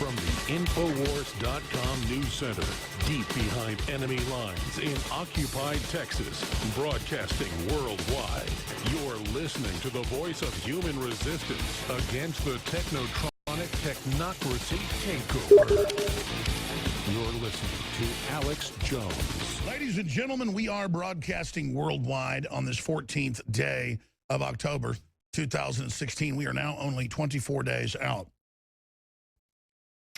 From the Infowars.com News Center, deep behind enemy lines in occupied Texas, broadcasting worldwide, you're listening to the voice of human resistance against the technotronic technocracy takeover. You're listening to Alex Jones. Ladies and gentlemen, we are broadcasting worldwide on this 14th day of October 2016. We are now only 24 days out.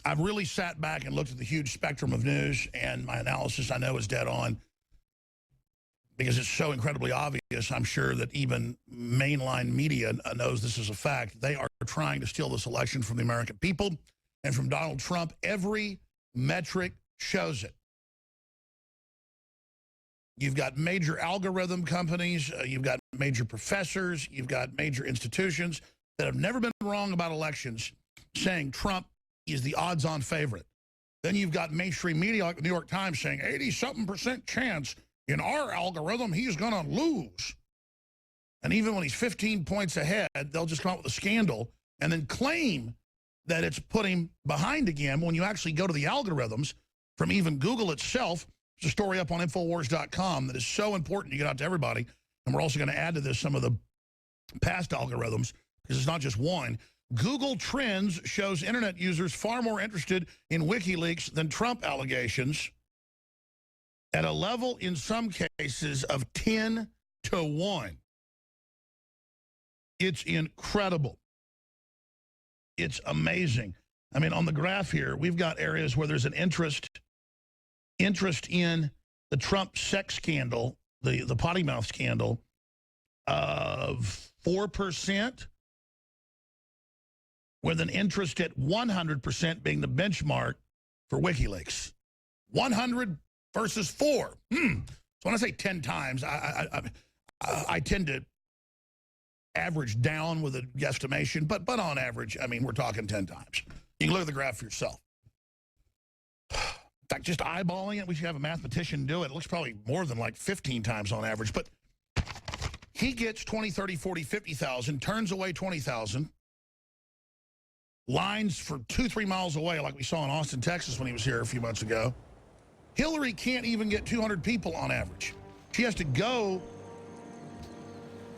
I've really sat back and looked at the huge spectrum of news, and my analysis, I know, is dead on because it's so incredibly obvious. I'm sure that even mainline media knows this is a fact. They are trying to steal this election from the American people and from Donald Trump. Every metric shows it. You've got major algorithm companies, you've got major professors, you've got major institutions that have never been wrong about elections saying Trump is the odds-on favorite. Then you've got mainstream media like the New York Times saying 80-something% chance in our algorithm he's going to lose. And even when he's 15 points ahead, they'll just come up with a scandal and then claim that it's put him behind again. When you actually go to the algorithms from even Google itself, there's a story up on Infowars.com that is so important to get out to everybody. And we're also going to add to this some of the past algorithms because it's not just one. Google Trends shows internet users far more interested in WikiLeaks than Trump allegations at a level in some cases of 10 to 1. It's incredible. It's amazing. I mean, on the graph here, we've got areas where there's an interest in the Trump sex scandal, the potty mouth scandal, of 4%, with an interest at 100% being the benchmark for WikiLeaks. 100 versus 4. So when I say 10 times, I tend to average down with a guesstimation, but on average, I mean, we're talking 10 times. You can look at the graph for yourself. In fact, just eyeballing it, we should have a mathematician do it. It looks probably more than like 15 times on average, but he gets 20, 30, 40, 50,000, turns away 20,000, lines for 2-3 miles away like we saw in Austin, Texas when he was here a few months ago. Hillary can't even get 200 people on average. She has to go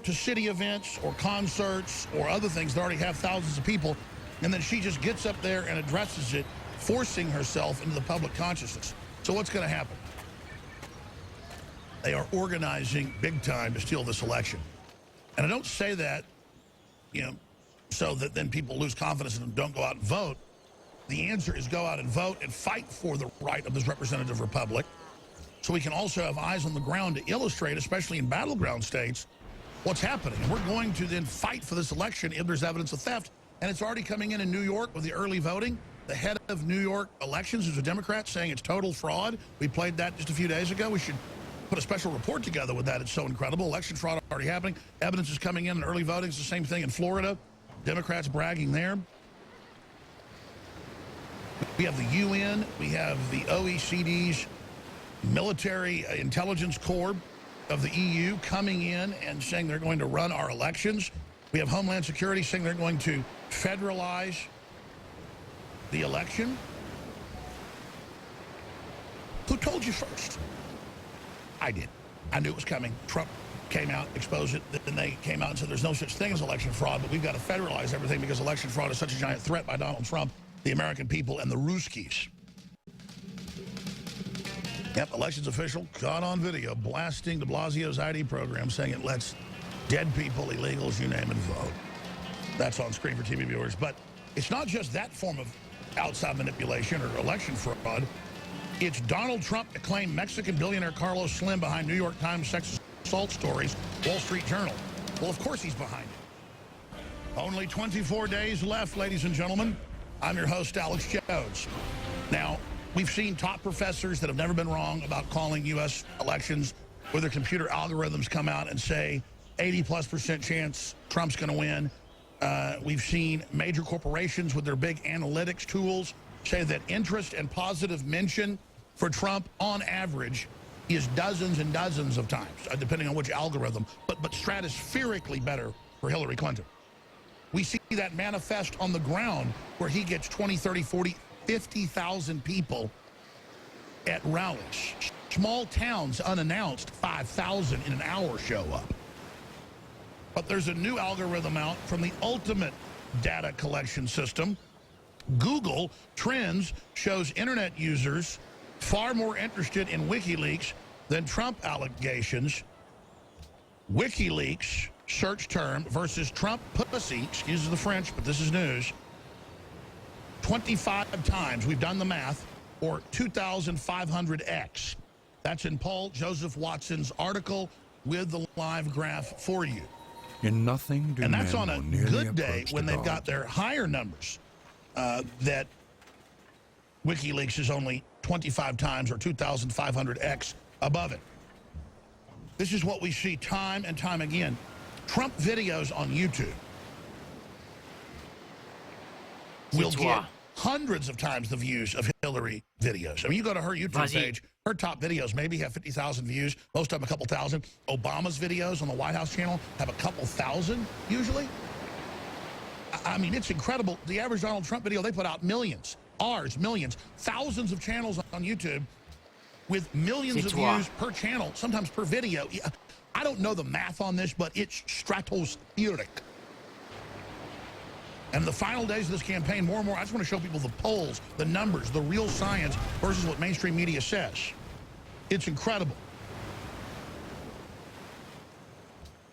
to city events or concerts or other things that already have thousands of people, and then she just gets up there and addresses it, forcing herself into the public consciousness. So what's going to happen? They are organizing big time to steal this election. And I don't say that, so that then people lose confidence and don't go out and vote. The answer is go out and vote and fight for the right of this representative republic so we can also have eyes on the ground to illustrate, especially in battleground states, what's happening. And we're going to then fight for this election if there's evidence of theft. And it's already coming in New York with the early voting. The head of New York elections is a Democrat saying it's total fraud. We played that just a few days ago. We should put a special report together with that. It's so incredible. Election fraud already happening. Evidence is coming in early voting. It's the same thing in Florida. Democrats bragging there. We have the UN. We have the OECD's military intelligence corps of the EU coming in and saying they're going to run our elections. We have Homeland Security saying they're going to federalize the election. Who told you first? I did. I knew it was coming. Trump came out, exposed it, then they came out and said there's no such thing as election fraud, but we've got to federalize everything because election fraud is such a giant threat by Donald Trump, the American people, and the Ruskies. Yep, elections official caught on video blasting de Blasio's ID program, saying it lets dead people, illegals, you name it, vote. That's on screen for TV viewers. But it's not just that form of outside manipulation or election fraud. It's Donald Trump acclaimed Mexican billionaire Carlos Slim behind New York Times sexual assault stories, Wall Street Journal. Well, of course he's behind it. Only 24 days left, ladies and gentlemen. I'm your host, Alex Jones. Now, we've seen top professors that have never been wrong about calling U.S. elections where their computer algorithms come out and say 80+% chance Trump's going to win. We've seen major corporations with their big analytics tools say that interest and positive mention for Trump on average is dozens and dozens of times, depending on which algorithm, but stratospherically better for Hillary Clinton. We see that manifest on the ground where he gets 20, 30, 40, 50,000 people at rallies. Small towns, unannounced, 5,000 in an hour show up. But there's a new algorithm out from the ultimate data collection system. Google Trends shows internet users far more interested in WikiLeaks than Trump allegations. WikiLeaks search term versus Trump pussy, excuse the French, but this is news, 25 times, we've done the math, or 2,500x. That's in Paul Joseph Watson's article with the live graph for you. In nothing do and that's men on a more nearly good day approach when the they've got gods. their higher numbers that WikiLeaks is only 25 times or 2,500x above it. This is what we see time and time again. Trump videos on YouTube will get hundreds of times the views of Hillary videos. I mean, you go to her YouTube page, her top videos maybe have 50,000 views, most of them a couple thousand. Obama's videos on the White House channel have a couple thousand usually. I mean, it's incredible. The average Donald Trump video, they put out millions. Ours, millions. Thousands of channels on YouTube with millions of views per channel, sometimes per video. I don't know the math on this, but it's stratospheric. And the final days of this campaign, more and more, I just want to show people the polls, the numbers, the real science versus what mainstream media says. It's incredible.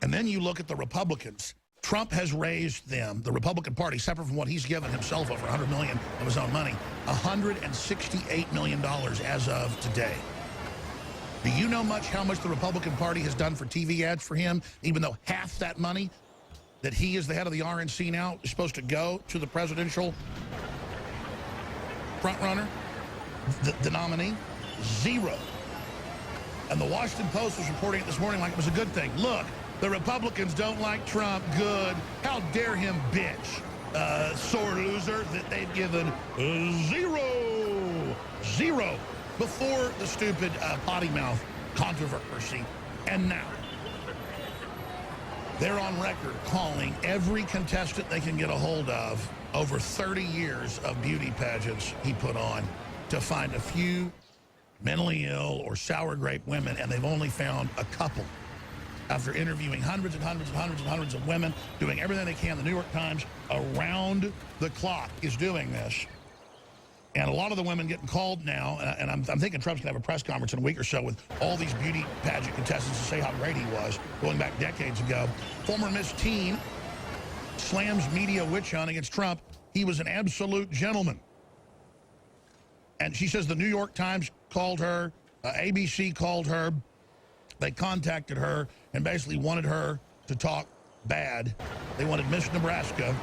And then you look at the Republicans. Trump has raised them, the Republican Party, separate from what he's given himself over $100 million of his own money, $168 million as of today. Do you know how much the Republican Party has done for TV ads for him, even though half that money that he is the head of the RNC now is supposed to go to the presidential frontrunner, the nominee? Zero. And the Washington Post was reporting it this morning like it was a good thing. Look, the Republicans don't like Trump. Good. How dare him, bitch. Sore loser that they've given zero before the stupid potty mouth controversy. And now they're on record calling every contestant they can get a hold of over 30 years of beauty pageants he put on to find a few mentally ill or sour grape women, and they've only found a couple. After interviewing hundreds and hundreds and hundreds and hundreds of women, doing everything they can, the New York Times around the clock is doing this. And a lot of the women getting called now, and I'm thinking Trump's going to have a press conference in a week or so with all these beauty pageant contestants to say how great he was, going back decades ago. Former Miss Teen slams media witch hunt against Trump. He was an absolute gentleman. And she says the New York Times called her, ABC called her, they contacted her and basically wanted her to talk bad. They wanted Miss Nebraska.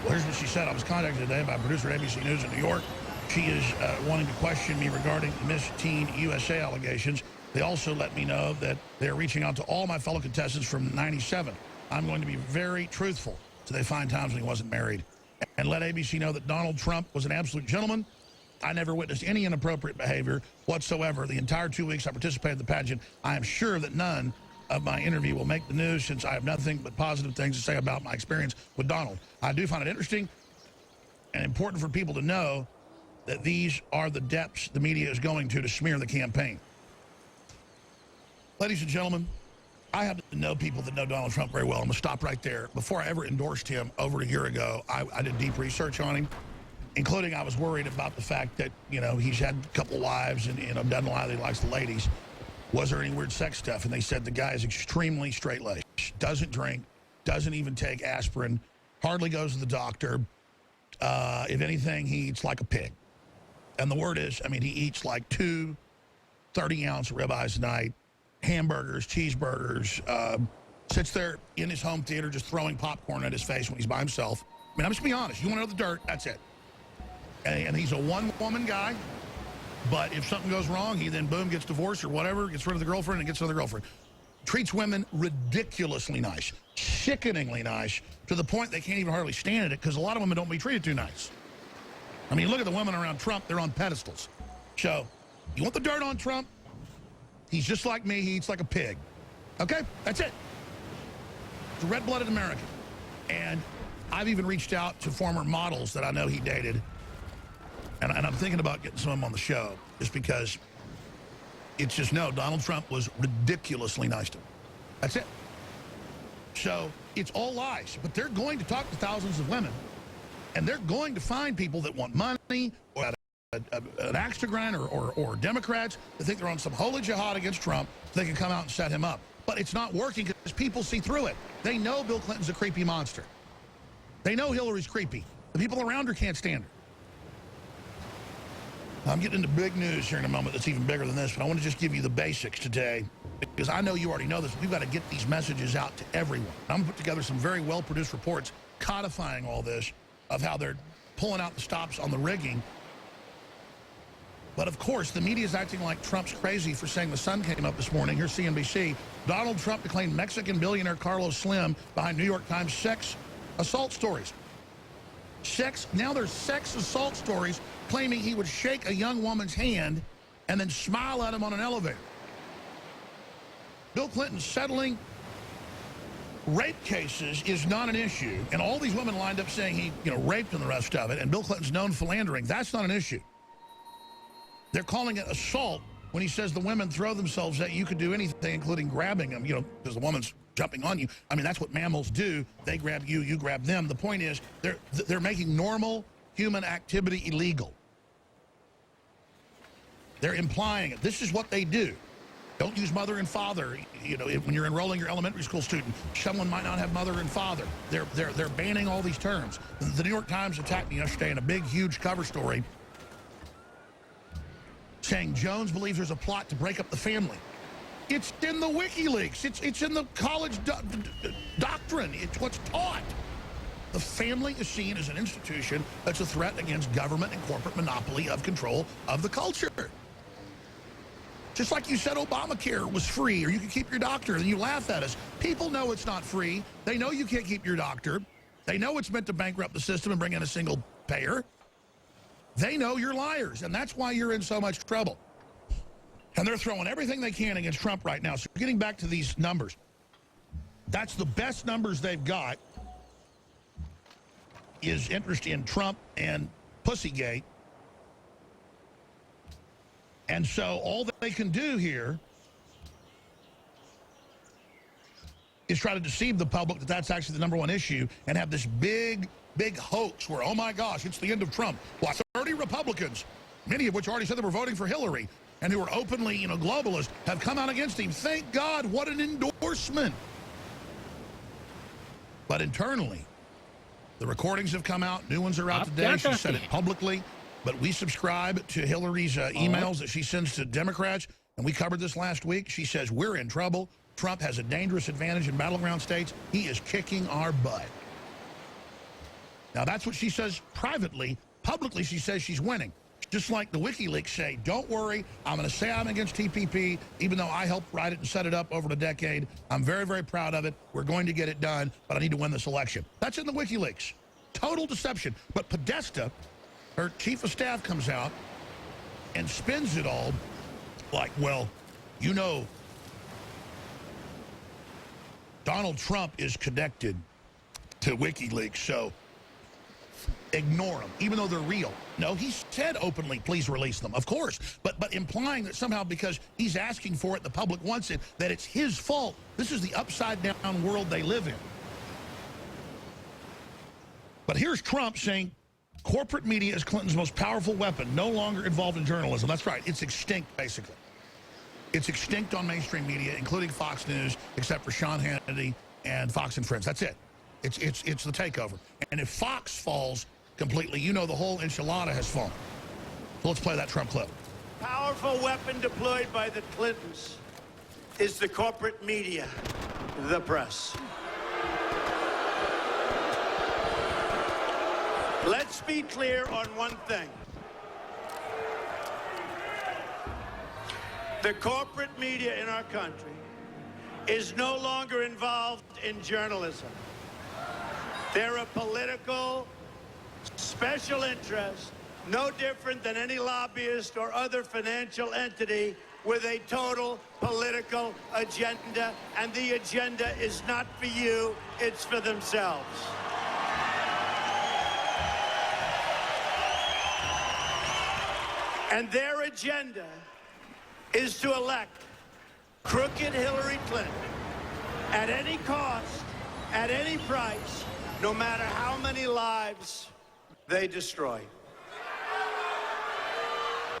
Well, here's what she said. I was contacted today by a producer at ABC News in New York. She is wanting to question me regarding Miss Teen USA allegations. They also let me know that they're reaching out to all my fellow contestants from '97. I'm going to be very truthful so they find times when he wasn't married. And let ABC know that Donald Trump was an absolute gentleman. I never witnessed any inappropriate behavior whatsoever. The entire 2 weeks I participated in the pageant, I am sure that none of my interview will make the news since I have nothing but positive things to say about my experience with Donald. I do find it interesting and important for people to know that these are the depths the media is going to smear the campaign. Ladies and gentlemen, I happen to know people that know Donald Trump very well. I'm going to stop right there. Before I ever endorsed him over a year ago, I did deep research on him, including I was worried about the fact that, you know, he's had a couple wives and, you know, doesn't lie that he likes the ladies. Was there any weird sex stuff? And they said the guy is extremely straight-laced, doesn't drink, doesn't even take aspirin, hardly goes to the doctor. If anything, he eats like a pig. And the word is, I mean, he eats like 2 30-ounce ribeyes a night, hamburgers, cheeseburgers, sits there in his home theater just throwing popcorn at his face when he's by himself. I mean, I'm just being honest. You want to know the dirt, that's it. And he's a one-woman guy, but if something goes wrong, he then, boom, gets divorced or whatever, gets rid of the girlfriend and gets another girlfriend. Treats women ridiculously nice, sickeningly nice, to the point they can't even hardly stand it because a lot of women don't be treated too nice. I mean, look at the women around Trump, they're on pedestals. So, you want the dirt on Trump? He's just like me, he eats like a pig. Okay, that's it. It's a red-blooded American. And I've even reached out to former models that I know he dated And I'm thinking about getting some of them on the show just because it's just, no, Donald Trump was ridiculously nice to him. That's it. So it's all lies. But they're going to talk to thousands of women, and they're going to find people that want money or an axe to grind or Democrats that think they're on some holy jihad against Trump. They can come out and set him up. But it's not working because people see through it. They know Bill Clinton's a creepy monster. They know Hillary's creepy. The people around her can't stand her. I'm getting into big news here in a moment that's even bigger than this, but I want to just give you the basics today because I know you already know this. We've got to get these messages out to everyone. I'm going to put together some very well-produced reports codifying all this of how they're pulling out the stops on the rigging. But, of course, the media is acting like Trump's crazy for saying the sun came up this morning. Here's CNBC. Donald Trump declaimed Mexican billionaire Carlos Slim behind New York Times sex assault stories. Now there's sex assault stories claiming he would shake a young woman's hand and then smile at him on an elevator. Bill Clinton settling rape cases is not an issue. And all these women lined up saying he, raped and the rest of it. And Bill Clinton's known philandering. That's not an issue. They're calling it assault when he says the women throw themselves at you. You could do anything, including grabbing them, because the woman's jumping on you. I mean, that's what mammals do. They grab you, you grab them. The point is, they're making normal human activity illegal. They're implying it. This is what they do. Don't use mother and father. When you're enrolling your elementary school student, someone might not have mother and father. They're banning all these terms. The New York Times attacked me yesterday in a big, huge cover story saying Jones believes there's a plot to break up the family. It's in the WikiLeaks. It's in the college doctrine. It's what's taught. The family is seen as an institution that's a threat against government and corporate monopoly of control of the culture. Just like you said Obamacare was free or you could keep your doctor, and you laugh at us. People know it's not free. They know you can't keep your doctor. They know it's meant to bankrupt the system and bring in a single payer. They know you're liars, and that's why you're in so much trouble. And they're throwing everything they can against Trump right now. So getting back to these numbers, that's the best numbers they've got is interest in Trump and Pussygate. And so all that they can do here is try to deceive the public that that's actually the #1 issue and have this big hoax where, oh my gosh, it's the end of Trump. Well, 30 Republicans, many of which already said they were voting for Hillary and who are openly, globalist, have come out against him. Thank God, what an endorsement. But internally, the recordings have come out. New ones are out today. She said it publicly. But we subscribe to Hillary's emails that she sends to Democrats. And we covered this last week. She says, we're in trouble. Trump has a dangerous advantage in battleground states. He is kicking our butt. Now, that's what she says privately. Publicly, she says she's winning. Just like the WikiLeaks say, don't worry, I'm going to say I'm against TPP, even though I helped write it and set it up over a decade. I'm very, very proud of it. We're going to get it done, but I need to win this election. That's in the WikiLeaks. Total deception. But Podesta, her chief of staff, comes out and spins it all like, well, Donald Trump is connected to WikiLeaks, so ignore them, even though they're real. No, he said openly, please release them, of course. But implying that somehow because he's asking for it, the public wants it, that it's his fault. This is the upside-down world they live in. But here's Trump saying corporate media is Clinton's most powerful weapon, no longer involved in journalism. That's right. It's extinct, basically. It's extinct on mainstream media, including Fox News, except for Sean Hannity and Fox and Friends. That's it. It's the takeover. And if Fox falls completely, the whole enchilada has fallen. So let's play that Trump clip. Powerful weapon deployed by the Clintons is the corporate media, the press. Let's be clear on one thing. The corporate media in our country is no longer involved in journalism. They're a political special interest, no different than any lobbyist or other financial entity with a total political agenda, and the agenda is not for you, it's for themselves. And their agenda is to elect crooked Hillary Clinton at any cost, at any price, no matter how many lives they destroy.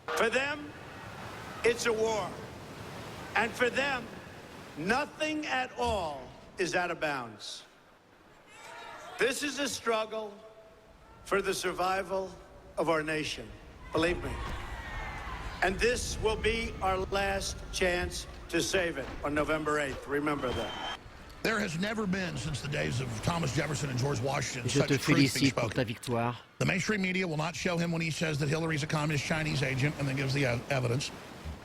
For them, it's a war. And for them, nothing at all is out of bounds. This is a struggle for the survival of our nation, believe me. And this will be our last chance to save it on November 8th. Remember that. There has never been, since the days of Thomas Jefferson and George Washington, Je such te truth being félicite pour ta spoken. victoire. The mainstream media will not show him when he says that Hillary's a communist Chinese agent and then gives the evidence.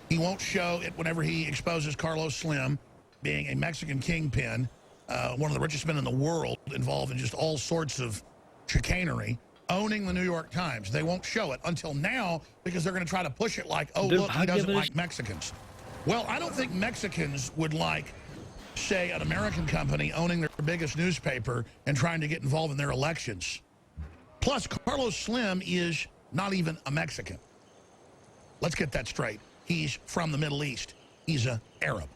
He won't show it whenever he exposes Carlos Slim being a Mexican kingpin, one of the richest men in the world, involved in just all sorts of chicanery, owning the New York Times. They won't show it until now because they're going to try to push it like, oh, look, he doesn't like Mexicans. Well, I don't think Mexicans would like, say, an American company owning their biggest newspaper and trying to get involved in their elections. Plus, Carlos Slim is not even a Mexican. Let's get that straight. He's from the Middle East. He's an Arab.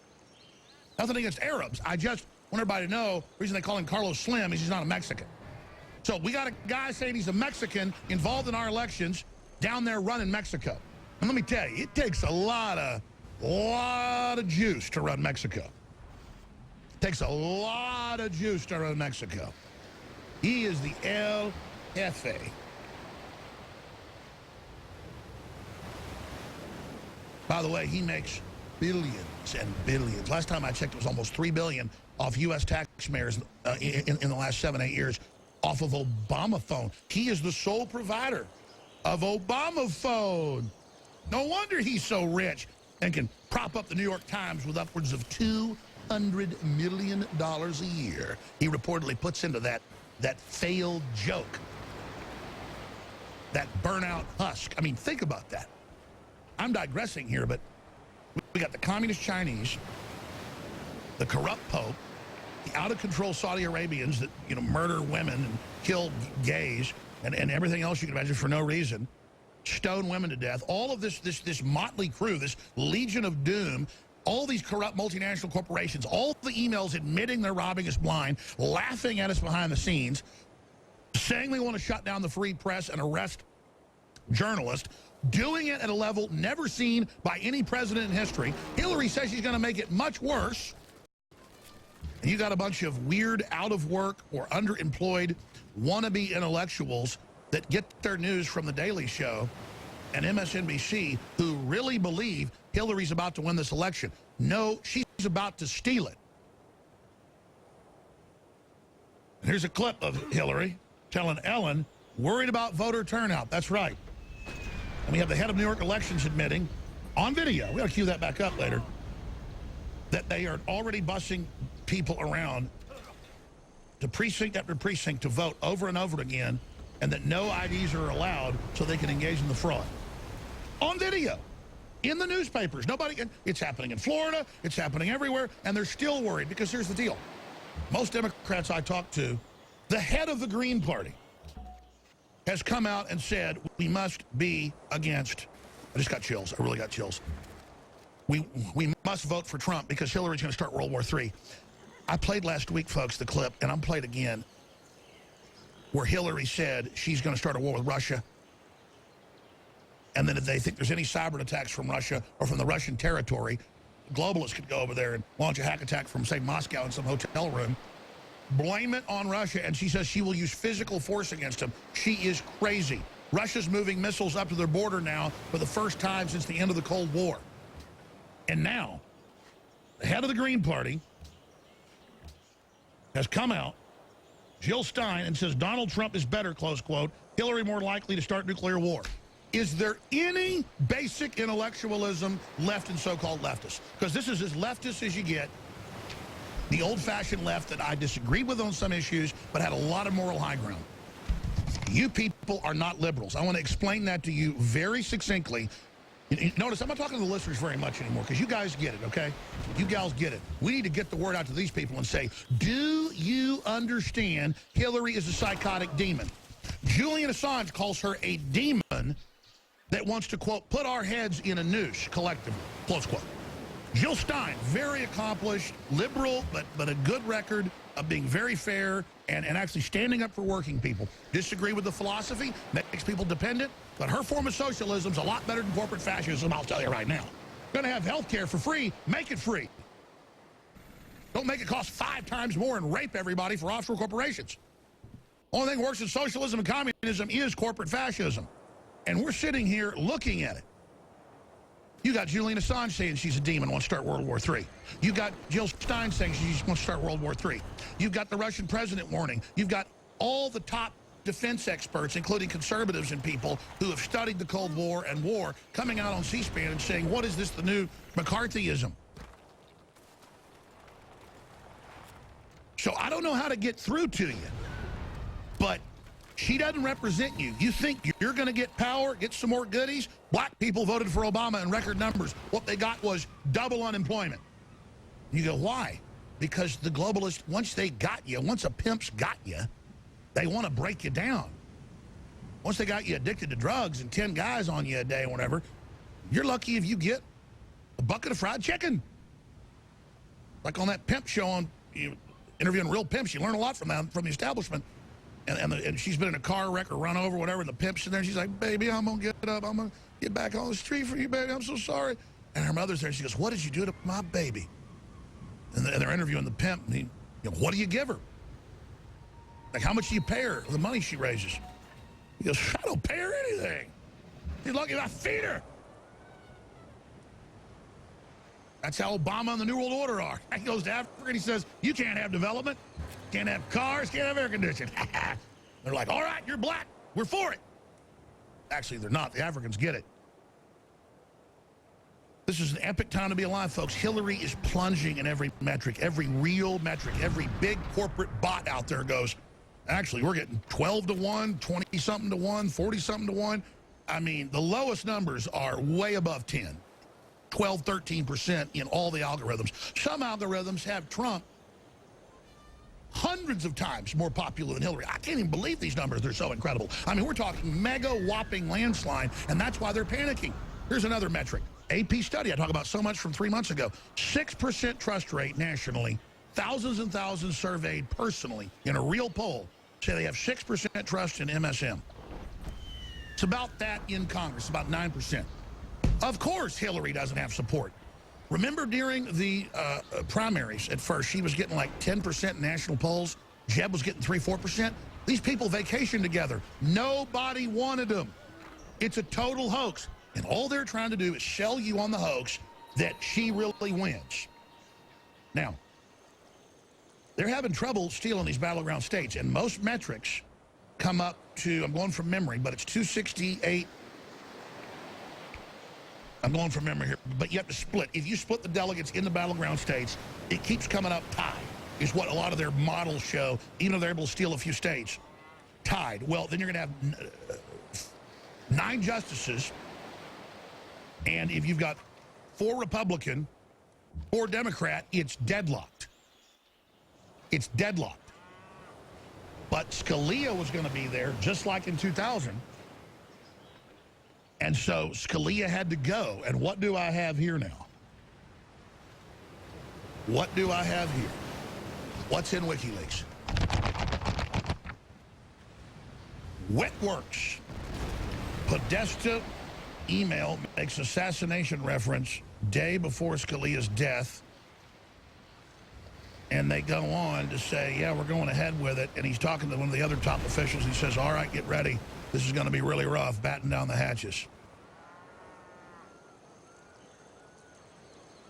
Nothing against Arabs. I just want everybody to know the reason they call him Carlos Slim is he's not a Mexican. So we got a guy saying he's a Mexican involved in our elections down there running Mexico. And let me tell you, it takes a lot of juice to run Mexico. It takes a lot of juice to run Mexico. He is the El Jefe. By the way, he makes billions and billions. Last time I checked, it was almost $3 billion off U.S. taxpayers in the last 7-8 years off of Obama phone. He is the sole provider of Obama phone. No wonder he's so rich and can prop up the New York Times with upwards of $200 million a year. He reportedly puts into that failed joke, that burnout husk. I mean, think about that. I'm digressing here, but we got the communist Chinese, the corrupt Pope, the out-of-control Saudi Arabians that, you know, murder women and kill gays and everything else you can imagine for no reason, stone women to death, all of this motley crew, this legion of doom, all these corrupt multinational corporations, all the emails admitting they're robbing us blind, laughing at us behind the scenes, saying they want to shut down the free press and arrest journalists, doing it at a level never seen by any president in history. Hillary says she's going to make it much worse. And you got a bunch of weird, out-of-work or underemployed wannabe intellectuals that get their news from The Daily Show and MSNBC who really believe Hillary's about to win this election. No, she's about to steal it. Here's a clip of Hillary telling Ellen, worried about voter turnout. That's right. And we have the head of New York elections admitting on video, we got to cue that back up later, that they are already busing people around to precinct after precinct to vote over and over again, and that no IDs are allowed so they can engage in the fraud. On video, in the newspapers. It's happening in Florida, it's happening everywhere, and they're still worried because here's the deal. Most Democrats I talk to, the head of the Green Party has come out and said we must be against, I just got chills, I really got chills. We must vote for Trump because Hillary's going to start World War III. I played last week, folks, the clip, and I'm played again, where Hillary said she's going to start a war with Russia. And then if they think there's any cyber attacks from Russia or from the Russian territory, globalists could go over there and launch a hack attack from, say, Moscow in some hotel room. Blame it on Russia, and she says she will use physical force against them. She is crazy. Russia's moving missiles up to their border now for the first time since the end of the Cold War. And now, the head of the Green Party has come out, Jill Stein, and says Donald Trump is better, close quote, Hillary more likely to start nuclear war. Is there any basic intellectualism left in so-called leftists? Because this is as leftist as you get. The old-fashioned left that I disagreed with on some issues, but had a lot of moral high ground. You people are not liberals. I want to explain that to you very succinctly. Notice, I'm not talking to the listeners very much anymore, because you guys get it, okay? You gals get it. We need to get the word out to these people and say, do you understand Hillary is a psychotic demon? Julian Assange calls her a demon that wants to, quote, put our heads in a noose collectively, close quote. Jill Stein, very accomplished, liberal, but a good record of being very fair and actually standing up for working people. Disagree with the philosophy, makes people dependent, but her form of socialism is a lot better than corporate fascism, I'll tell you right now. Going to have health care for free, make it free. Don't make it cost 5 times more and rape everybody for offshore corporations. Only thing that works in socialism and communism is corporate fascism. And we're sitting here looking at it. You got Julian Assange saying she's a demon, wants to start World War III. You got Jill Stein saying she wants to start World War III. You've got the Russian president warning. You've got all the top defense experts, including conservatives and people who have studied the Cold War and war, coming out on C-SPAN and saying, what is this, the new McCarthyism? So I don't know how to get through to you, but she doesn't represent you. You think you're going to get power, get some more goodies? Black people voted for Obama in record numbers. What they got was double unemployment. You go, why? Because the globalists, once they got you, once a pimp's got you, they want to break you down. Once they got you addicted to drugs and 10 guys on you a day or whatever, you're lucky if you get a bucket of fried chicken. Like on that pimp show on interviewing real pimps, you learn a lot from them, from the establishment. And she's been in a car wreck or run over, whatever, and the pimp's in there, and she's like, baby, I'm going to get up. I'm going to get back on the street for you, baby. I'm so sorry. And her mother's there, and she goes, what did you do to my baby? And they're interviewing the pimp, and what do you give her? Like, how much do you pay her, the money she raises? He goes, I don't pay her anything. He's lucky if I feed her. That's how Obama and the New World Order are. He goes to Africa and he says, you can't have development, can't have cars, can't have air conditioning. They're like, all right, you're black, we're for it. Actually, they're not. The Africans get it. This is an epic time to be alive, folks. Hillary is plunging in every metric, every real metric, every big corporate bot out there goes, actually, we're getting 12 to 1, 20-something to 1, 40-something to 1. I mean, the lowest numbers are way above 10. 12, 13% in all the algorithms. Some algorithms have Trump hundreds of times more popular than Hillary. I can't even believe these numbers. They're so incredible. I mean, we're talking mega whopping landslide, and that's why they're panicking. Here's another metric. AP study I talked about so much from 3 months ago. 6% trust rate nationally. Thousands and thousands surveyed personally in a real poll say they have 6% trust in MSM. It's about that in Congress, about 9%. Of course Hillary doesn't have support. Remember during the primaries at first, she was getting like 10% in national polls. Jeb was getting 3-4%. These people vacationed together. Nobody wanted them. It's a total hoax. And all they're trying to do is sell you on the hoax that she really wins. Now, they're having trouble stealing these battleground states, and most metrics come up to, I'm going from memory, but it's 268. I'm going from memory here, but you have to split. If you split the delegates in the battleground states, it keeps coming up tied, is what a lot of their models show, even though they're able to steal a few states. Tied. Well, then you're going to have 9 justices, and if you've got 4 Republican, 4 Democrat, it's deadlocked. It's deadlocked. But Scalia was going to be there, just like in 2000. And so Scalia had to go. And what do I have here now? What do I have here? What's in WikiLeaks? Wetworks. Podesta email makes assassination reference day before Scalia's death. And they go on to say, yeah, we're going ahead with it. And he's talking to one of the other top officials. He says, all right, get ready. This is going to be really rough. Batten down the hatches.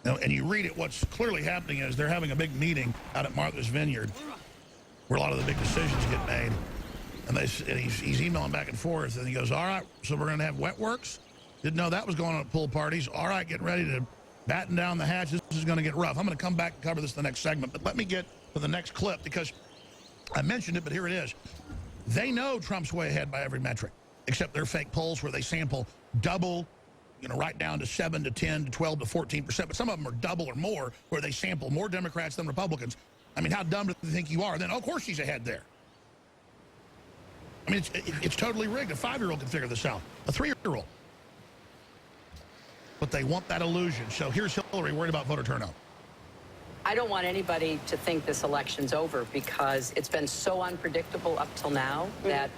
Now, and you read it, what's clearly happening is they're having a big meeting out at Martha's Vineyard where a lot of the big decisions get made. And he's emailing back and forth. And he goes, all right, so we're going to have Wetworks? Didn't know that was going on at pool parties. All right, getting ready to batten down the hatch. This is going to get rough. I'm going to come back and cover this in the next segment. But let me get to the next clip because I mentioned it, but here it is. They know Trump's way ahead by every metric, except their fake polls where they sample double, right down to 7 to 10 to 12 to 14%. But some of them are double or more where they sample more Democrats than Republicans. I mean, how dumb do they think you are? Then, of course, she's ahead there. I mean, it's totally rigged. A 5-year-old can figure this out. A 3-year-old. but they want that illusion. So here's Hillary worried about voter turnout. I don't want anybody to think this election's over because it's been so unpredictable up till now that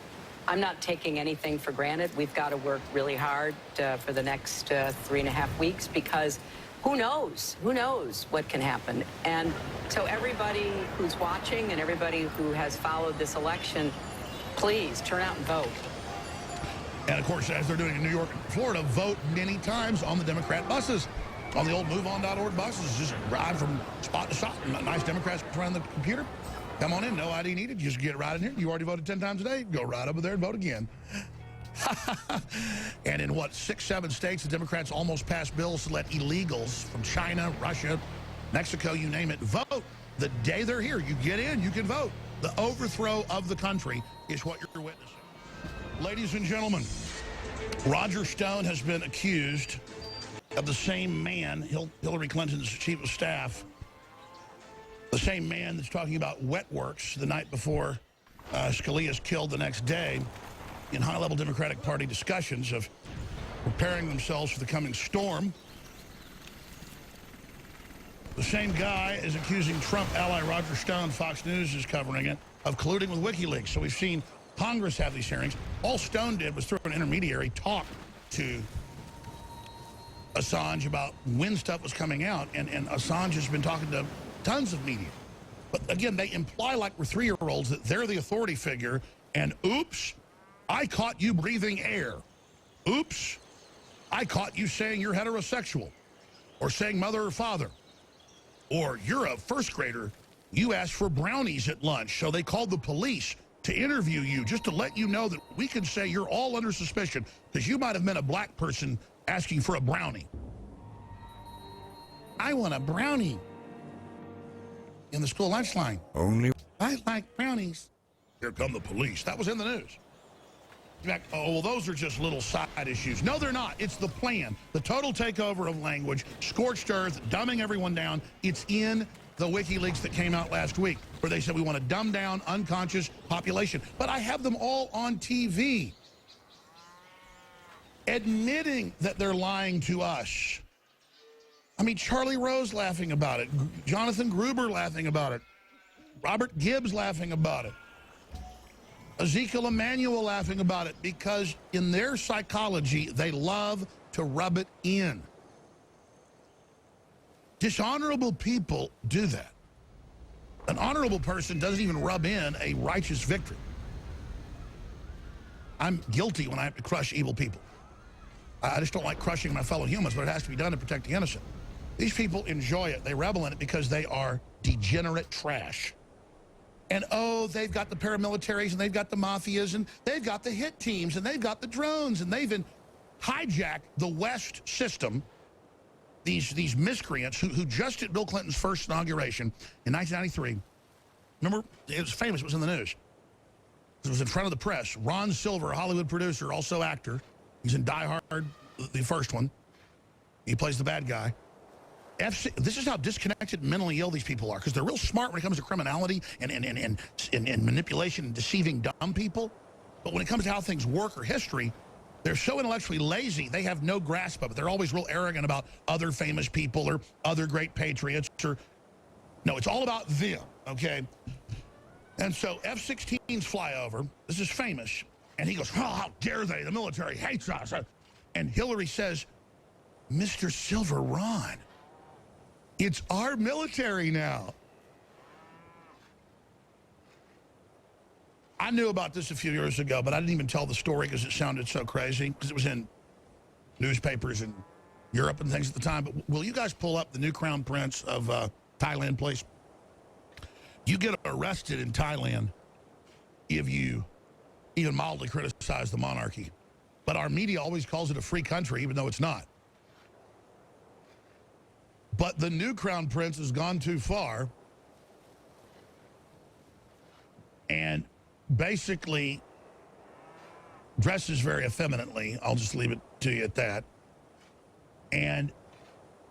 I'm not taking anything for granted. We've got to work really hard for the next 3.5 weeks because who knows? Who knows what can happen? And so everybody who's watching and everybody who has followed this election, please turn out and vote. And, of course, as they're doing in New York and Florida, vote many times on the Democrat buses. On the old MoveOn.org buses, just ride from spot to spot. Nice Democrats around the computer. Come on in, no ID needed. You just get right in here. You already voted 10 times a day. Go right over there and vote again. And in, what, 6, 7 states, the Democrats almost passed bills to let illegals from China, Russia, Mexico, you name it, vote. The day they're here, you get in, you can vote. The overthrow of the country is what you're witnessing. Ladies and gentlemen, Roger Stone has been accused of the same man, Hillary Clinton's chief of staff, the same man that's talking about wet works the night before Scalia's killed the next day in high-level Democratic Party discussions of preparing themselves for the coming storm. The same guy is accusing Trump ally Roger Stone, Fox News is covering it, of colluding with WikiLeaks. So we've seen Congress have these hearings. All Stone did was through an intermediary talk to Assange about when stuff was coming out, and Assange has been talking to tons of media. But again, they imply like we're 3-year-olds that they're the authority figure, and oops, I caught you breathing air. Oops, I caught you saying you're heterosexual, or saying mother or father, or you're a first grader, you asked for brownies at lunch, so they called the police to interview you just to let you know that we can say you're all under suspicion because you might have met a black person asking for a brownie. I want a brownie in the school lunch line. Only I like brownies. Here come the police. That was in the news. Fact, oh, well, those are just little side issues. No, they're not. It's the plan. The total takeover of language, scorched earth, dumbing everyone down. It's in the WikiLeaks that came out last week, where they said we want to dumb down unconscious population. But I have them all on TV admitting that they're lying to us. I mean, Charlie Rose laughing about it, Jonathan Gruber laughing about it, Robert Gibbs laughing about it, Ezekiel Emanuel laughing about it, because in their psychology, they love to rub it in. Dishonorable people do that. An honorable person doesn't even rub in a righteous victory. I'm guilty when I have to crush evil people. I just don't like crushing my fellow humans, but it has to be done to protect the innocent. These people enjoy it. They revel in it because they are degenerate trash. And, oh, they've got the paramilitaries, and they've got the mafias, and they've got the hit teams, and they've got the drones, and they've hijacked the West system, these miscreants who just at Bill Clinton's first inauguration in 1993, remember, it was famous, it was in the news. It was in front of the press. Ron Silver, a Hollywood producer, also actor. He's in Die Hard, the first one. He plays the bad guy. This is how disconnected mentally ill these people are, because they're real smart when it comes to criminality and manipulation and deceiving dumb people. But when it comes to how things work or history, they're so intellectually lazy, they have no grasp of it. They're always real arrogant about other famous people or other great patriots. No, it's all about them, okay? And so F-16s fly over. This is famous. And he goes, oh, how dare they? The military hates us. And Hillary says, Mr. Silver, Ron, it's our military now. I knew about this a few years ago, but I didn't even tell the story because it sounded so crazy, because it was in newspapers in Europe and things at the time. But will you guys pull up the new crown prince of Thailand, please? You get arrested in Thailand if you even mildly criticize the monarchy. But our media always calls it a free country, even though it's not. But the new crown prince has gone too far and basically dresses very effeminately. I'll just leave it to you at that. And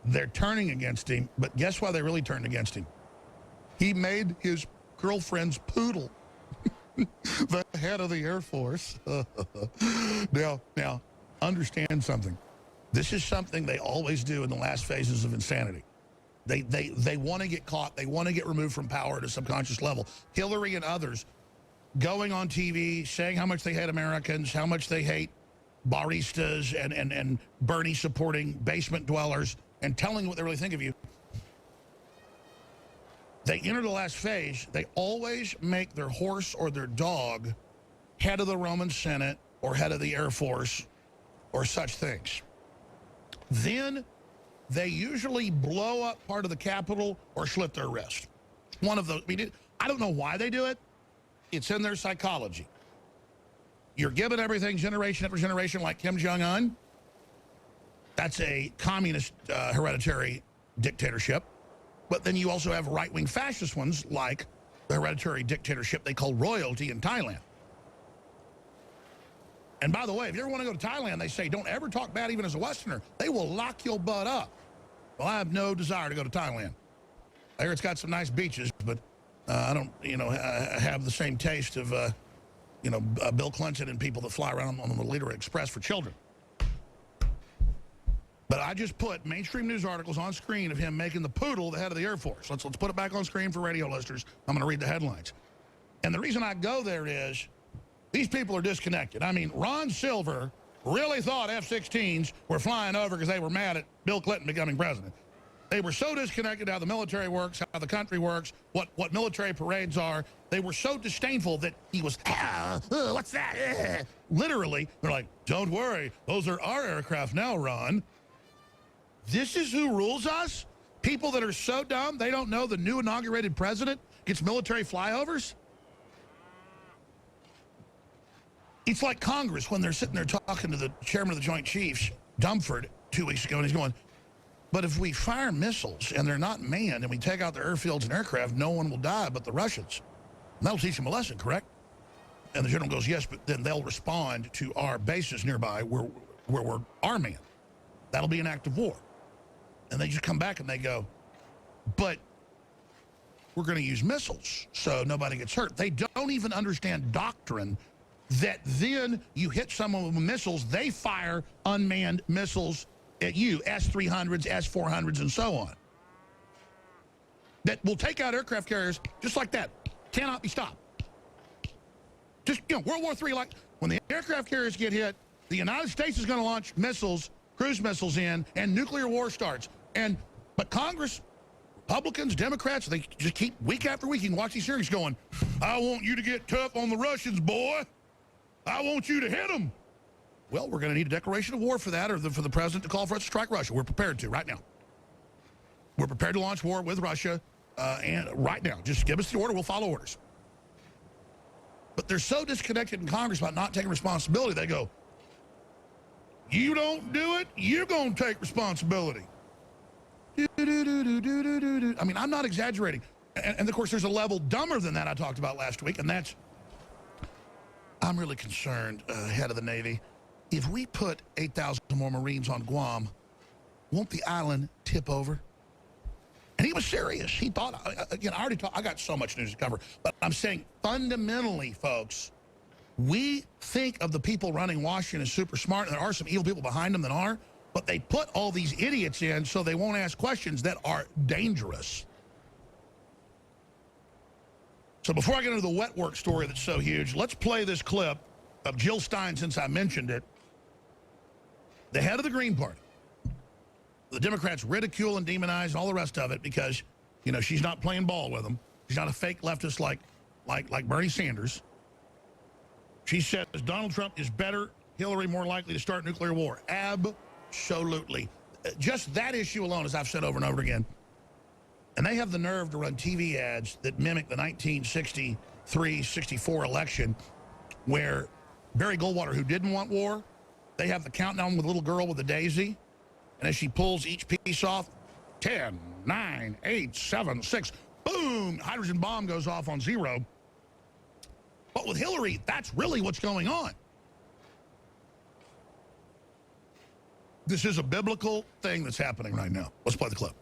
they're turning against him, but guess why they really turned against him? He made his girlfriend's poodle the head of the Air Force. Now, understand something. This is something they always do in the last phases of insanity. They want to get caught. They want to get removed from power at a subconscious level. Hillary and others going on TV, saying how much they hate Americans, how much they hate baristas and Bernie supporting basement dwellers, and telling what they really think of you. They enter the last phase. They always make their horse or their dog head of the Roman Senate or head of the Air Force or such things. Then they usually blow up part of the Capitol or slit their wrist. One of those. I don't know why they do it. It's in their psychology. You're given everything generation after generation like Kim Jong-un. That's a communist hereditary dictatorship. But then you also have right-wing fascist ones like the hereditary dictatorship they call royalty in Thailand. And by the way, if you ever want to go to Thailand, they say don't ever talk bad even as a Westerner. They will lock your butt up. Well, I have no desire to go to Thailand. I hear it's got some nice beaches, but I don't, have the same taste of, Bill Clinton and people that fly around on the Leader Express for children. But I just put mainstream news articles on screen of him making the poodle the head of the Air Force. Let's put it back on screen for radio listeners. I'm going to read the headlines. And the reason I go there is these people are disconnected. I mean, Ron Silver really thought F-16s were flying over because they were mad at Bill Clinton becoming president. They were so disconnected how the military works, how the country works, what military parades are. They were so disdainful that he was, what's that? Literally, they're like, don't worry, those are our aircraft now, Ron. This is who rules us? People that are so dumb they don't know the new inaugurated president gets military flyovers? It's like Congress when they're sitting there talking to the chairman of the Joint Chiefs, Dumford, 2 weeks ago, and he's going, but if we fire missiles and they're not manned and we take out the airfields and aircraft, no one will die but the Russians. And that'll teach them a lesson, correct? And the general goes, yes, but then they'll respond to our bases nearby where we're arming them. That'll be an act of war. And they just come back and they go, but we're going to use missiles so nobody gets hurt. They don't even understand doctrine that then you hit someone with missiles, they fire unmanned missiles at you, S-300s, S-400s, and so on. That will take out aircraft carriers just like that. Cannot be stopped. Just, World War III, like when the aircraft carriers get hit, the United States is going to launch missiles, cruise missiles in, and nuclear war starts. But Congress, Republicans, Democrats, they just keep week after week, you can watch these hearings going, I want you to get tough on the Russians, boy. I want you to hit them. Well, we're going to need a declaration of war for that or for the president to call for us to strike Russia. We're prepared to right now. We're prepared to launch war with Russia and right now. Just give us the order. We'll follow orders. But they're so disconnected in Congress about not taking responsibility. They go, you don't do it, you're going to take responsibility. I mean, I'm not exaggerating. And of course, there's a level dumber than that I talked about last week, and that's, I'm really concerned, head of the Navy. If we put 8,000 more Marines on Guam, won't the island tip over? And he was serious. He thought, again, I got so much news to cover, but I'm saying fundamentally, folks, we think of the people running Washington as super smart, and there are some evil people behind them that are, but they put all these idiots in so they won't ask questions that are dangerous. So before I get into the wet work story that's so huge, let's play this clip of Jill Stein since I mentioned it. The head of the Green Party. The Democrats ridicule and demonize and all the rest of it because, she's not playing ball with them. She's not a fake leftist like Bernie Sanders. She says Donald Trump is better, Hillary more likely to start nuclear war. Absolutely. Just that issue alone, as I've said over and over again. And they have the nerve to run TV ads that mimic the 1963-64 election where Barry Goldwater, who didn't want war, they have the countdown with a little girl with a daisy. And as she pulls each piece off, 10, 9, 8, 7, 6, boom, hydrogen bomb goes off on 0. But with Hillary, that's really what's going on. This is a biblical thing that's happening right now. Let's play the clip.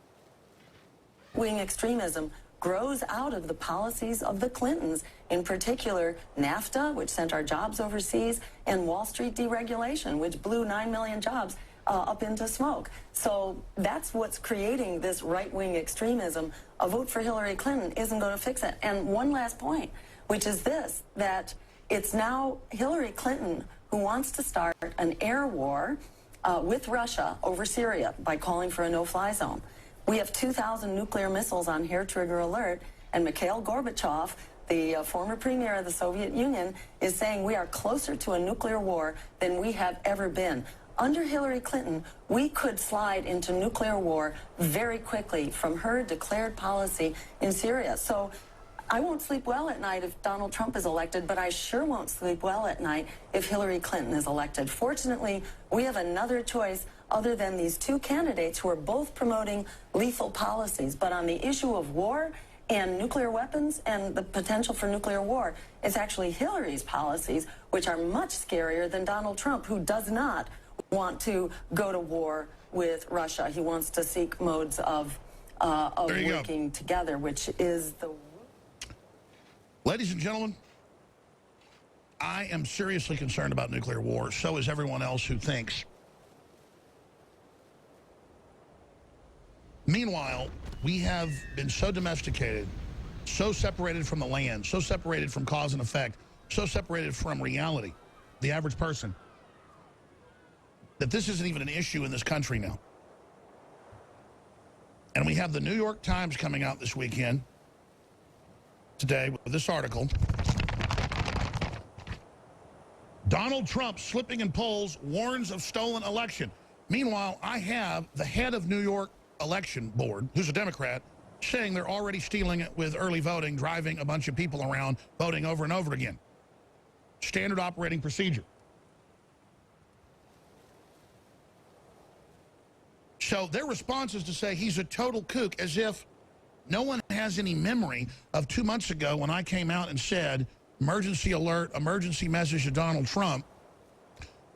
Wing extremism grows out of the policies of the Clintons, in particular NAFTA, which sent our jobs overseas, and Wall Street deregulation, which blew 9 million jobs. up into smoke. So that's what's creating this right-wing extremism. A vote for Hillary Clinton isn't going to fix it. And one last point, which is this, that it's now Hillary Clinton who wants to start an air war with Russia over Syria by calling for a no-fly zone. We have 2,000 nuclear missiles on hair-trigger alert, and Mikhail Gorbachev, the former premier of the Soviet Union, is saying we are closer to a nuclear war than we have ever been. Under Hillary Clinton, we could slide into nuclear war very quickly from her declared policy in Syria. So I won't sleep well at night if Donald Trump is elected, but I sure won't sleep well at night if Hillary Clinton is elected. Fortunately, we have another choice other than these two candidates who are both promoting lethal policies. But on the issue of war and nuclear weapons and the potential for nuclear war, it's actually Hillary's policies, which are much scarier than Donald Trump, who does not want to go to war with Russia. He wants to seek modes of working together, which is the... Ladies and gentlemen, I am seriously concerned about nuclear war. So is everyone else who thinks. Meanwhile, we have been so domesticated, so separated from the land, so separated from cause and effect, so separated from reality, the average person, that this isn't even an issue in this country now. And we have the New York Times coming out this weekend, today, with this article. Donald Trump slipping in polls, warns of stolen election. Meanwhile, I have the head of New York election board, who's a Democrat, saying they're already stealing it with early voting, driving a bunch of people around, voting over and over again. Standard operating procedure. So their response is to say he's a total kook, as if no one has any memory of 2 months ago when I came out and said, emergency alert, emergency message to Donald Trump.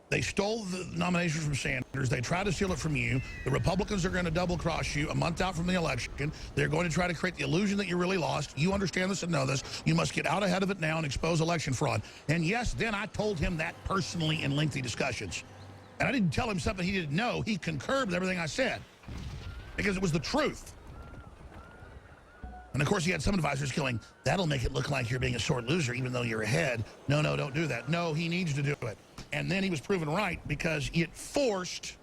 They stole the nomination from Sanders. They tried to steal it from you. The Republicans are going to double-cross you a month out from the election. They're going to try to create the illusion that you really lost. You understand this and know this. You must get out ahead of it now and expose election fraud. And yes, then I told him that personally in lengthy discussions. And I didn't tell him something he didn't know. He concurred with everything I said because it was the truth. And, of course, he had some advisors going, that'll make it look like you're being a sore loser even though you're ahead. No, no, don't do that. No, he needs to do it. And then he was proven right because it forced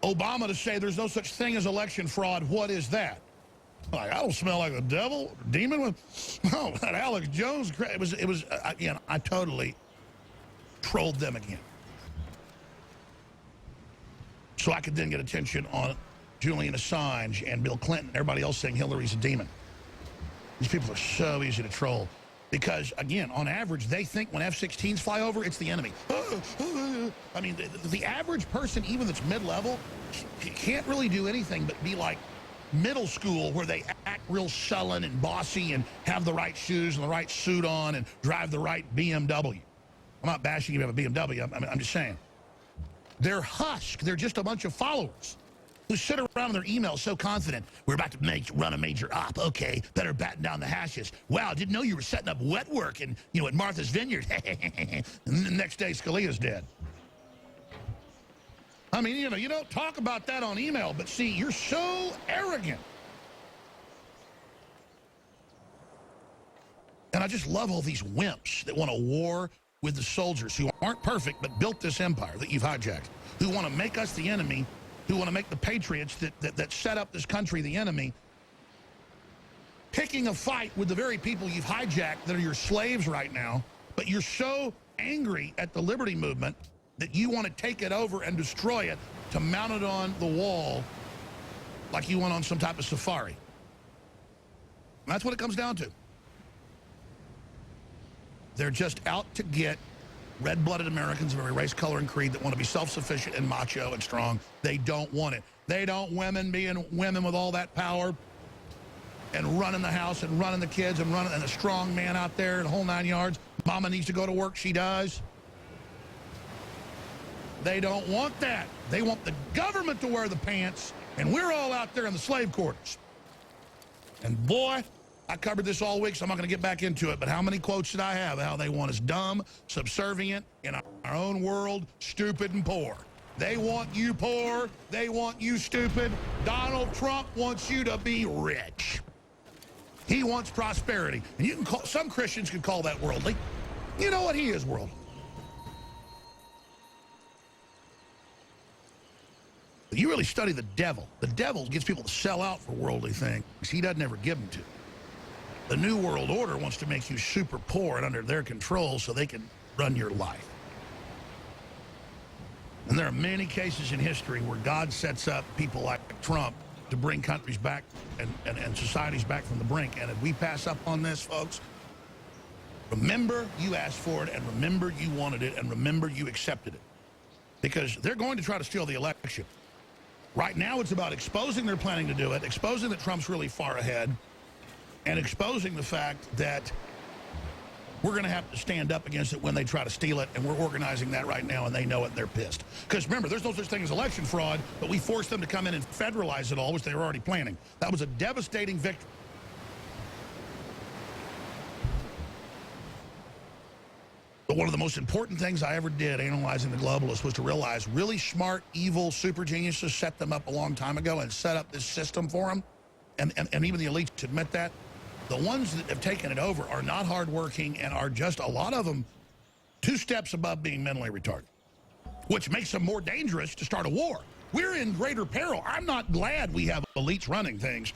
Obama to say there's no such thing as election fraud. What is that? Like, I don't smell like a devil, demon. Oh, that Alex Jones. It was again, I totally trolled them again. So I could then get attention on Julian Assange and Bill Clinton and everybody else saying Hillary's a demon. These people are so easy to troll because, again, on average, they think when F-16s fly over, it's the enemy. I mean, the average person, even that's mid-level, can't really do anything but be like middle school where they act real sullen and bossy and have the right shoes and the right suit on and drive the right BMW. I'm not bashing you if you have a BMW. I'm just saying. They're husk. They're just a bunch of followers who sit around in their emails so confident. We're about to run a major op. Okay, better batten down the hashes. Wow, didn't know you were setting up wet work and at Martha's Vineyard. And the next day, Scalia's dead. I mean, you don't talk about that on email, but see, you're so arrogant. And I just love all these wimps that want a war with the soldiers who aren't perfect but built this empire that you've hijacked, who want to make us the enemy, who want to make the patriots that set up this country the enemy, picking a fight with the very people you've hijacked that are your slaves right now, but you're so angry at the liberty movement that you want to take it over and destroy it to mount it on the wall like you went on some type of safari. And that's what it comes down to. They're just out to get red-blooded Americans of every race, color, and creed that want to be self-sufficient and macho and strong. They don't want it. They don't women being women with all that power and running the house and running the kids and a strong man out there and the whole 9 yards. Mama needs to go to work. She does. They don't want that. They want the government to wear the pants, and we're all out there in the slave quarters. And boy, I covered this all week, so I'm not going to get back into it. But how many quotes did I have? How they want us dumb, subservient, in our own world, stupid and poor. They want you poor. They want you stupid. Donald Trump wants you to be rich. He wants prosperity. And you can call, some Christians could call that worldly. You know what? He is worldly. But you really study the devil. The devil gets people to sell out for worldly things. He doesn't ever give them to. The New World Order wants to make you super poor and under their control so they can run your life. And there are many cases in history where God sets up people like Trump to bring countries back and societies back from the brink. And if we pass up on this, folks, remember you asked for it, and remember you wanted it, and remember you accepted it. Because they're going to try to steal the election. Right now it's about exposing they're planning to do it, exposing that Trump's really far ahead, and exposing the fact that we're going to have to stand up against it when they try to steal it, and we're organizing that right now, and they know it, and they're pissed. Because remember, there's no such thing as election fraud, but we forced them to come in and federalize it all, which they were already planning. That was a devastating victory. But one of the most important things I ever did analyzing the globalists was to realize really smart, evil, super geniuses set them up a long time ago and set up this system for them. And even the elites admit that. The ones that have taken it over are not hardworking and are just, a lot of them, 2 steps above being mentally retarded, which makes them more dangerous to start a war. We're in greater peril. I'm not glad we have elites running things.